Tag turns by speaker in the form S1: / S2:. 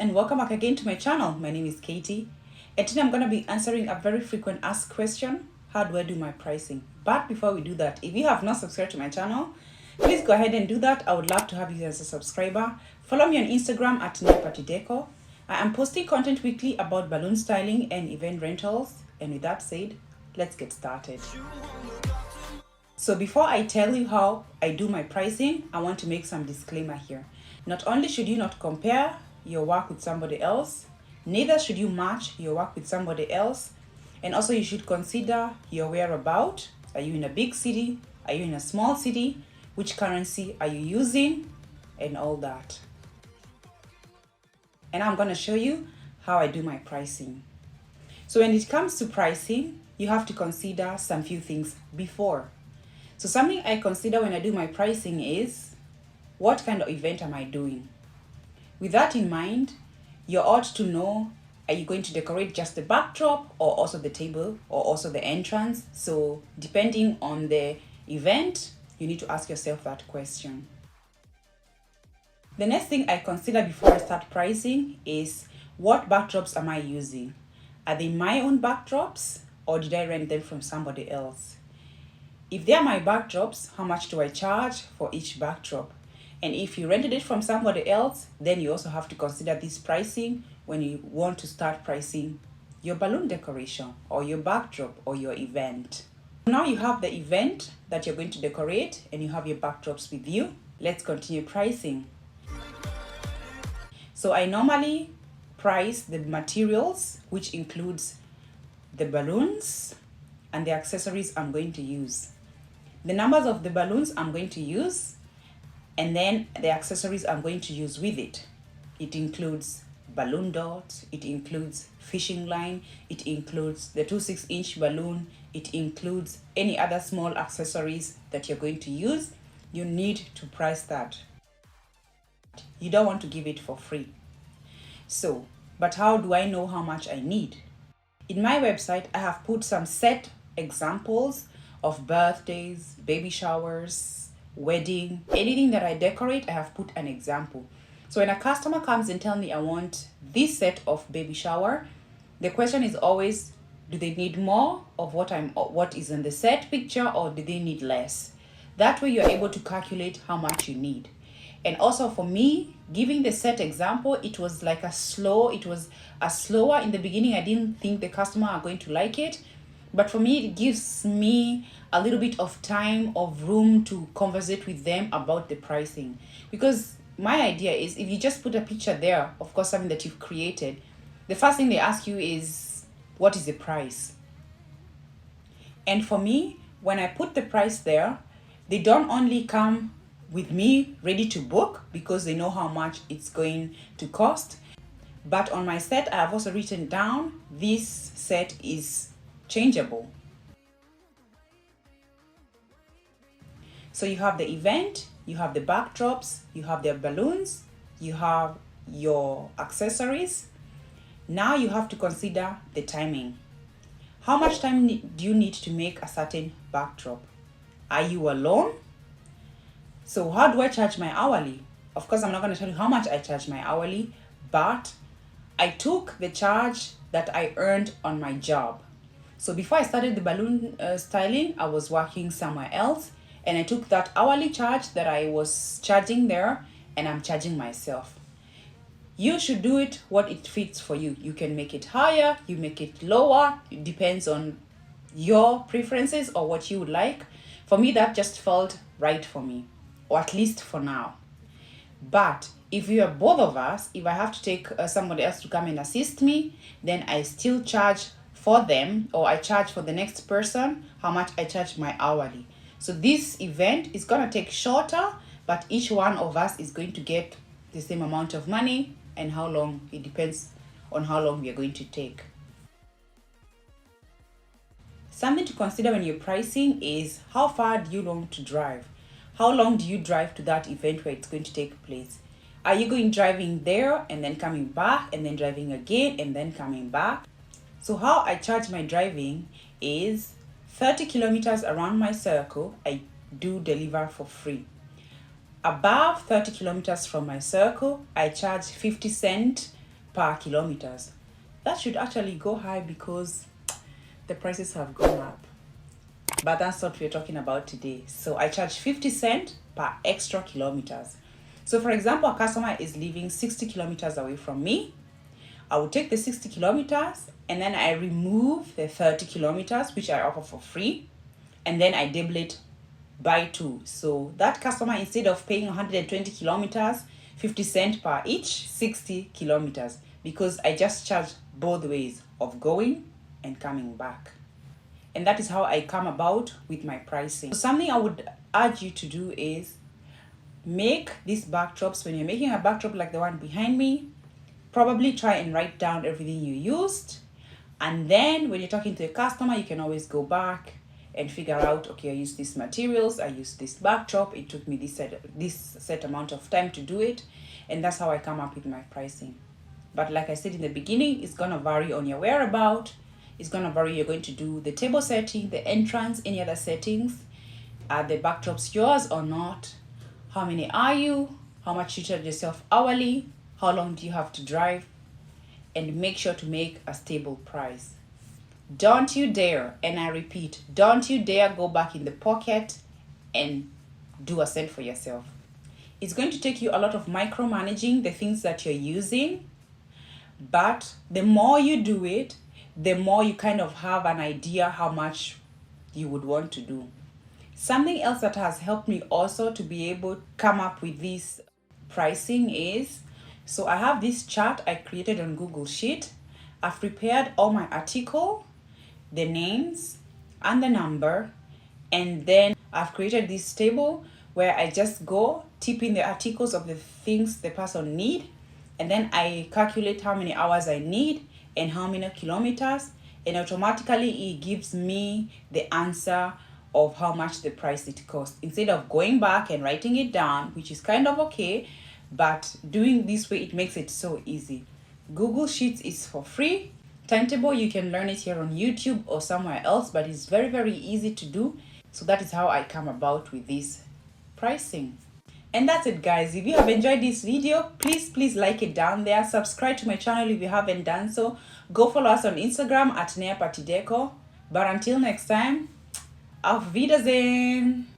S1: and welcome back again to my channel. My name is Katie and today I'm going to be answering a very frequent asked question: how do I do my pricing? But before we do that, if you have not subscribed to my channel, please go ahead and do that. I would love to have you as a subscriber. Follow me on Instagram at @NeoPartyDeco. I am posting content weekly about balloon styling and event rentals. And with that said, let's get started. So before I tell you how I do my pricing, I want to make some disclaimer here. Not only should you not compare your work with somebody else, neither should you match your work with somebody else. And also you should consider your whereabouts. Are you in a big city? Are you in a small city? Which currency are you using? And all that. And I'm going to show you how I do my pricing. So when it comes to pricing, you have to consider some few things before. So something I consider when I do my pricing is, what kind of event am I doing? With that in mind, you ought to know, are you going to decorate just the backdrop or also the table or also the entrance? So depending on the event, you need to ask yourself that question. The next thing I consider before I start pricing is, what backdrops am I using? Are they my own backdrops or did I rent them from somebody else? If they are my backdrops, how much do I charge for each backdrop? And if you rented it from somebody else, then you also have to consider this pricing when you want to start pricing your balloon decoration or your backdrop or your event. Now you have the event that you're going to decorate and you have your backdrops with you. Let's continue pricing. So I normally price the materials, which includes the balloons and the accessories I'm going to use. The numbers of the balloons I'm going to use, and then the accessories I'm going to use with it. It includes balloon dot, it includes fishing line, it includes the 2.6-inch balloon, it includes any other small accessories that you're going to use. You need to price that. You don't want to give it for free. So, but how do I know how much I need? In my website, I have put some set examples of birthdays, baby showers, wedding, anything that I decorate, I have put an example. So when a customer comes and tells me I want this set of baby shower, the question is always, do they need more of what is in the set picture or do they need less? That way you're able to calculate how much you need. And also for me, giving the set example, it was slower in the beginning. I didn't think the customer are going to like it. But for me, it gives me a little bit of time, of room to conversate with them about the pricing. Because my idea is, if you just put a picture there, of course, something that you've created, the first thing they ask you is, what is the price? And for me, when I put the price there, they don't only come with me ready to book because they know how much it's going to cost. But on my set, I have also written down, this set is changeable. So you have the event, you have the backdrops, you have the balloons, you have your accessories. Now you have to consider the timing. How much time do you need to make a certain backdrop? Are you alone? So how do I charge my hourly? Of course, I'm not going to tell you how much I charge my hourly, but I took the charge that I earned on my job. So before I started the balloon styling, I was working somewhere else, and I took that hourly charge that I was charging there and I'm charging myself. You should do it what it fits for you. You can make it higher, you make it lower. It depends on your preferences or what you would like. For me, that just felt right for me, or at least for now. But if you are both of us, if I have to take somebody else to come and assist me, then I still charge for them, or I charge for the next person how much I charge my hourly. So this event is going to take shorter, but each one of us is going to get the same amount of money, and how long, it depends on how long we are going to take. Something to consider when you're pricing is, how far do you want to drive? How long do you drive to that event where it's going to take place? Are you going driving there and then coming back and then driving again and then coming back? So how I charge my driving is 30 kilometers around my circle, I do deliver for free. Above 30 kilometers from my circle, I charge 50 cents per kilometers. That should actually go high because the prices have gone up. But that's what we're talking about today. So I charge 50 cents per extra kilometers. So for example, a customer is living 60 kilometers away from me. I will take the 60 kilometers and then I remove the 30 kilometers, which I offer for free. And then I double it by 2. So that customer, instead of paying 120 kilometers, 50 cents per each, 60 kilometers. Because I just charge both ways of going and coming back. And that is how I come about with my pricing. So something I would urge you to do is make these backdrops. When you're making a backdrop like the one behind me, probably try and write down everything you used. And then when you're talking to a customer, you can always go back and figure out, okay, I used these materials, I used this backdrop, it took me this set amount of time to do it. And that's how I come up with my pricing. But like I said in the beginning, it's going to vary on your whereabout. It's going to vary. You're going to do the table setting, the entrance, any other settings. Are the backdrops yours or not? How many are you? How much you charge yourself hourly? How long do you have to drive? And make sure to make a stable price. Don't you dare, and I repeat, don't you dare go back in the pocket and do a cent for yourself. It's going to take you a lot of micromanaging the things that you're using. But the more you do it, the more you kind of have an idea how much you would want to do. Something else that has helped me also to be able to come up with this pricing is, so I have this chart I created on Google Sheet. I've prepared all my article, the names and the number, and then I've created this table where I just go type in the articles of the things the person need, and then I calculate how many hours I need and how many kilometers, and automatically it gives me the answer of how much the price it costs, instead of going back and writing it down, which is kind of okay, but doing this way, it makes it so easy. Google Sheets is for free. Timetable, you can learn it here on YouTube or somewhere else, but it's very, very easy to do. So that is how I come about with this pricing. And that's it, guys. If you have enjoyed this video, please like it down there. Subscribe to my channel if you haven't done so. Go follow us on Instagram at neapatideco. But until next time, auf Wiedersehen.